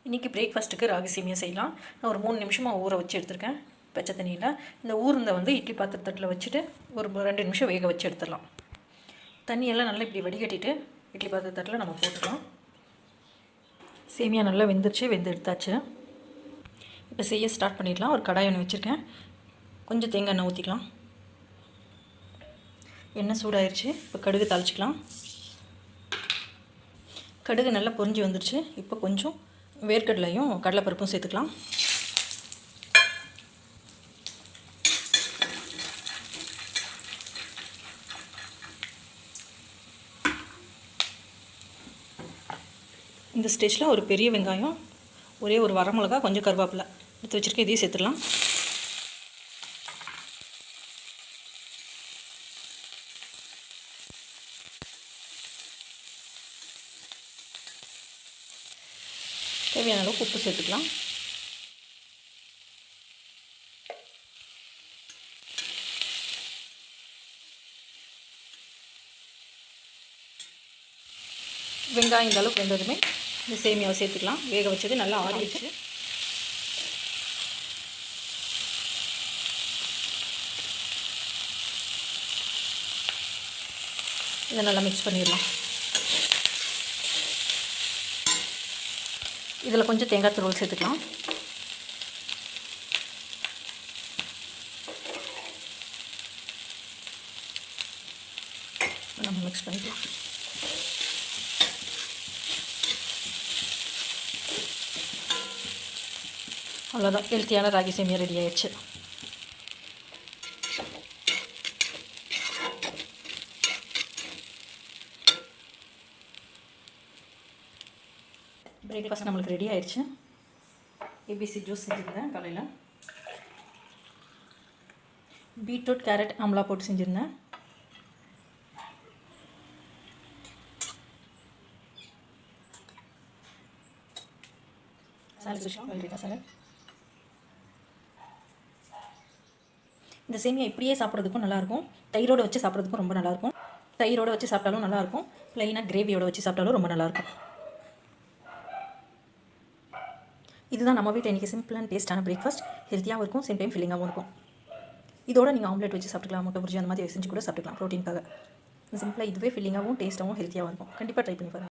இன்றைக்கி பிரேக்ஃபாஸ்ட்டுக்கு ராகி சேமியா செய்யலாம். நான் ஒரு 3 நிமிஷமாக ஊற வச்சு எடுத்துருக்கேன் பச்சை தண்ணியில். இந்த ஊறுந்த இட்லி பாத்திரத்தில் வச்சுட்டு ஒரு 2 நிமிஷம் வேக வச்சு எடுத்துடலாம். தண்ணியெல்லாம் நல்லா இப்படி வடிகட்டிட்டு இட்லி பாத்திரத்தில் நம்ம போட்டுக்கலாம். சேமியா நல்லா வெந்து எடுத்தாச்சு. இப்போ செய்ய ஸ்டார்ட் பண்ணிடலாம். ஒரு கடாய் ஒன்று வச்சுருக்கேன். கொஞ்சம் தேங்காய் எண்ணெய் ஊற்றிக்கலாம். எண்ணெய் சூடாயிருச்சு. இப்போ கடுகு தாளிச்சிக்கலாம். கடுகு நல்லா பொரிஞ்சு வந்துடுச்சு. இப்போ கொஞ்சம் வேர்க்கடலையும் கடலைப்பருப்பும் சேர்த்துக்கலாம். இந்த ஸ்டேஜில் ஒரு பெரிய வெங்காயம், ஒரே ஒரு வரமிளகா, கொஞ்சம் கருவேப்பிலை எடுத்து வச்சுருக்கேன். இதையும் சேர்த்துடலாம். தேவையான அளவுக்கு உப்பு சேர்த்துக்கலாம். வெங்காயம் இந்த அளவுக்கு வெந்ததுமே இந்த சேமியாவை சேர்த்துக்கலாம். வேக வச்சது நல்லா ஆறிடுச்சு. இதை நல்லா மிக்ஸ் பண்ணிடலாம். இதில் கொஞ்சம் தேங்காய் துருவல் சேர்த்துக்கலாம். நம்ம மிக்ஸ் பண்ணிக்கலாம். அவ்வளோதான், ஹெல்த்தியான ராகி சேமியா ரெடி ஆயிடுச்சு. பிரேக்ஃபாஸ்ட் நம்மளுக்கு ரெடி ஆயிடுச்சு. ஏபிசி ஜூஸ் செஞ்சுருந்தேன் காலையில். பீட்ரூட் கேரட் ஆம்லா போட்டு செஞ்சுருந்தேன். சாலட். இந்த சேமியா இப்படியே சாப்பிட்றதுக்கும் நல்லாயிருக்கும். தயிரோடு வச்சு சாப்பிட்றதுக்கும் ரொம்ப நல்லாயிருக்கும். தயிரோடு வச்சு சாப்பிட்டாலும் நல்லாயிருக்கும். ப்ளைனாக கிரேவியோடு வச்சு சாப்பிட்டாலும் ரொம்ப நல்லாயிருக்கும். இதுதான் நம்ம வீட்டில் இன்றைக்கி சிம்பிள் அண்ட் டேஸ்ட்டான பிரேக்ஃபாஸ்ட். ஹெல்த்தியாகவும் இருக்கும், சேம் டைம் ஃபில்லிங்காகவும் இருக்கும். இதோட நீங்கள் ஆம்லேட் வச்சு சாப்பிட்டுக்கலாம், முட்டை புரிஜி அந்த மாதிரி செஞ்சு கூட சாப்பிட்டுக்கலாம் ப்ரோட்டீனுக்காக. சிம்பிளாக இதுவே ஃபில்லிங்காகவும் டேஸ்ட்டாகவும் ஹெல்த்தியாகவும் இருக்கும். கண்டிப்பாக ட்ரை பண்ணி பாருங்கள்.